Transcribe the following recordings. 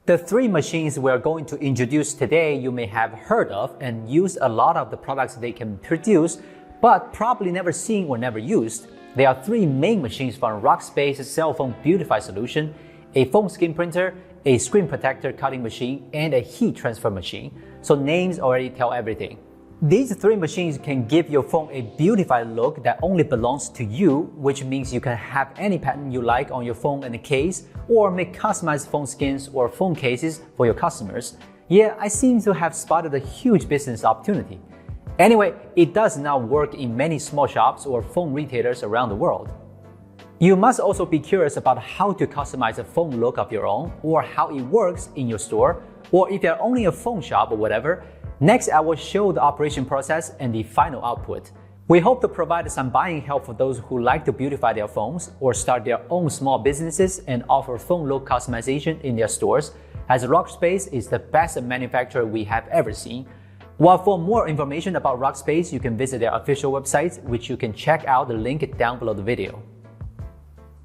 The three machines we're going to introduce today you may have heard of and use a lot of the products they can produce, but probably never seen or never used. There are three main machines from Rockspace's Cellphone Beautify solution: a foam skin printer, a screen protector cutting machine, and a heat transfer machine. So names already tell everything. These three machines can give your phone a beautified look that only belongs to you, which means you can have any pattern you like on your phone and case, or make customized phone skins or phone cases for your customers. Yeah, I seem to have spotted a huge business opportunity. Anyway, it does now work in many small shops or phone retailers around the world. You must also be curious about how to customize a phone look of your own, or how it works in your store, or if you're only a phone shop or whatever. Next, I will show the operation process and the final output. We hope to provide some buying help for those who like to beautify their phones or start their own small businesses and offer phone look customization in their stores, as Rockspace is the best manufacturer we have ever seen. While for more information about Rockspace, you can visit their official website, which you can check out the link down below the video.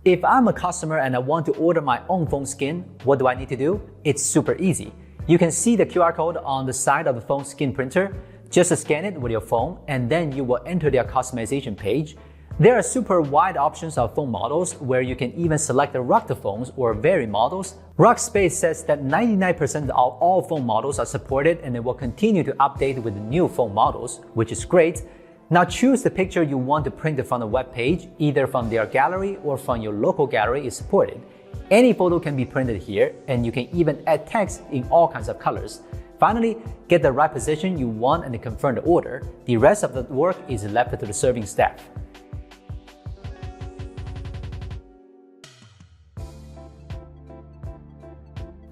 If I'm a customer and I want to order my own phone skin, what do I need to do? It's super easy. You can see the QR code on the side of the phone skin printer. Just scan it with your phone and then you will enter their customization page. There are super wide options of phone models where you can even select the rocked phones or variant models. Rockspace says that 99% of all phone models are supported and it will continue to update with new phone models, which is great. Now choose the picture you want to print from the web page, either from their gallery or from your local gallery is supported. Any photo can be printed here, and you can even add text in all kinds of colors. Finally, get the right position you want and confirm the order. The rest of the work is left to the serving staff.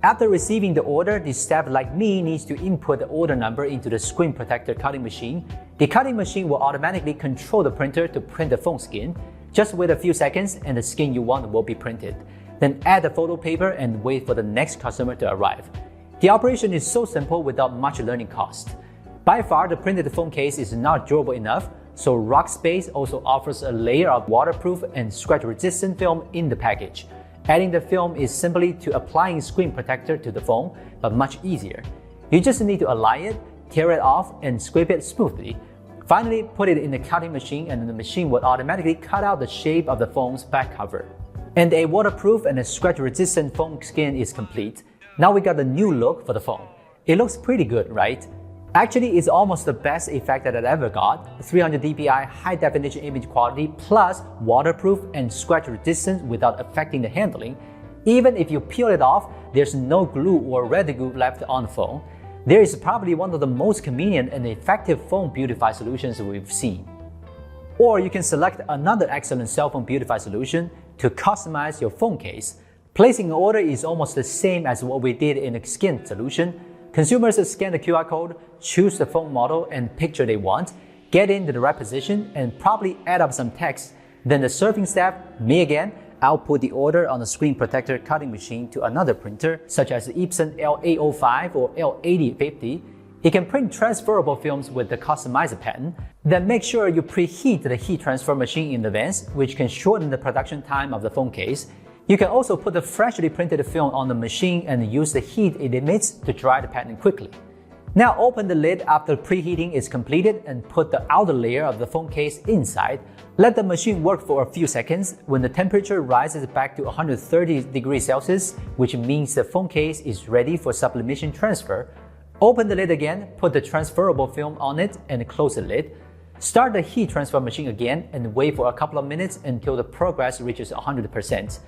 After receiving the order, the staff like me needs to input the order number into the screen protector cutting machine. The cutting machine will automatically control the printer to print the phone skin. Just wait a few seconds and the skin you want will be printed. Then add the photo paper and wait for the next customer to arrive. The operation is so simple without much learning cost. By far, the printed phone case is not durable enough, so Rockspace also offers a layer of waterproof and scratch-resistant film in the package. Adding the film is simply to applying screen protector to the phone, but much easier. You just need to align it, tear it off, and scrape it smoothly. Finally, put it in the cutting machine and the machine will automatically cut out the shape of the phone's back cover. And a waterproof and a scratch-resistant phone skin is complete. Now we got the new look for the phone. It looks pretty good, right? Actually, it's almost the best effect that I ever got. 300 dpi high-definition image quality plus waterproof and scratch-resistant without affecting the handling. Even if you peel it off, there's no glue or residue left on the phone. There is probably one of the most convenient and effective phone beautify solutions we've seen. Or you can select another excellent Cellphone Beautify solution to customize your phone case. Placing an order is almost the same as what we did in the skin solution. Consumers scan the QR code, choose the phone model and picture they want, get into the right position, and probably add up some text. Then the serving staff, me again, output the order on the screen protector cutting machine to another printer, such as the Epson L805 or L8050. It can print transferable films with the customizer pattern. Then make sure you preheat the heat transfer machine in advance, which can shorten the production time of the phone case. You can also put the freshly printed film on the machine and use the heat it emits to dry the pattern quickly. Now open the lid after preheating is completed and put the outer layer of the phone case inside. Let the machine work for a few seconds. When the temperature rises back to 130 degrees Celsius, which means the phone case is ready for sublimation transfer, open the lid again, put the transferable film on it and close the lid. Start the heat transfer machine again and wait for a couple of minutes until the progress reaches 100%.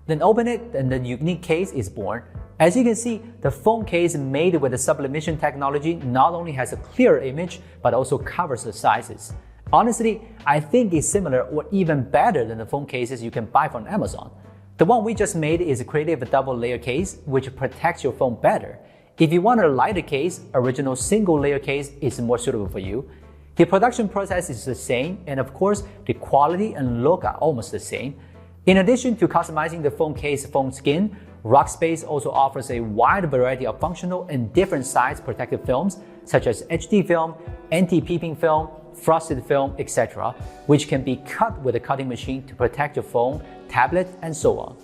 Then open it and the unique case is born. As you can see, the phone case made with the sublimation technology not only has a clearer image, but also covers the sizes. Honestly, I think it's similar or even better than the phone cases you can buy from Amazon. The one we just made is a creative double layer case, which protects your phone better. If you want a lighter case, original single layer case is more suitable for you. The production process is the same, and of course, the quality and look are almost the same. In addition to customizing the phone case phone skin, Rockspace also offers a wide variety of functional and different size protective films, such as HD film, anti-peeping film, frosted film, etc., which can be cut with a cutting machine to protect your phone, tablet, and so on.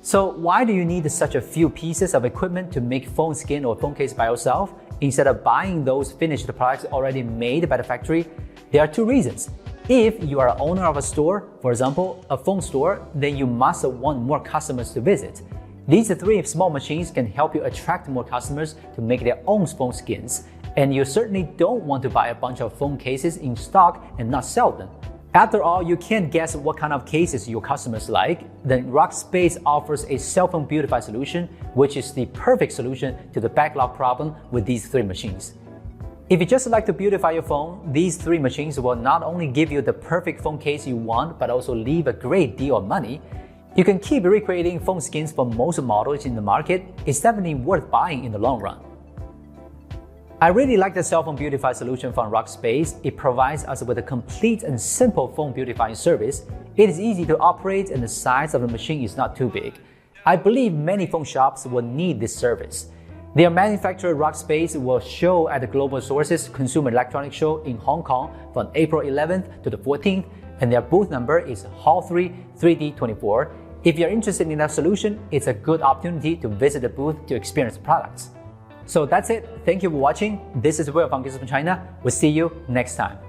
So why do you need such a few pieces of equipment to make phone skin or phone case by yourself instead of buying those finished products already made by the factory? There are two reasons. If you are an owner of a store, for example, a phone store, then you must want more customers to visit. These three small machines can help you attract more customers to make their own phone skins, and you certainly don't want to buy a bunch of phone cases in stock and not sell them. After all, you can't guess what kind of cases your customers like. Then Rackspace offers a Cellphone Beautify solution, which is the perfect solution to the backlog problem with these three machines. If you just like to beautify your phone, these three machines will not only give you the perfect phone case you want, but also leave a great deal of money. You can keep recreating phone skins for most models in the market. It's definitely worth buying in the long run. I really like the Cellphone Beautify solution from Rackspace. It provides us with a complete and simple phone beautifying service. It is easy to operate and the size of the machine is not too big. I believe many phone shops will need this service. Their manufacturer Rackspace will show at the Global Sources Consumer Electronics Show in Hong Kong from April 11th to the 14th, and their booth number is Hall 3 3D24. If you're interested in that solution, it's a good opportunity to visit the booth to experience the products. So that's it. Thank you for watching. This is Will from Gizmochina. We'll see you next time.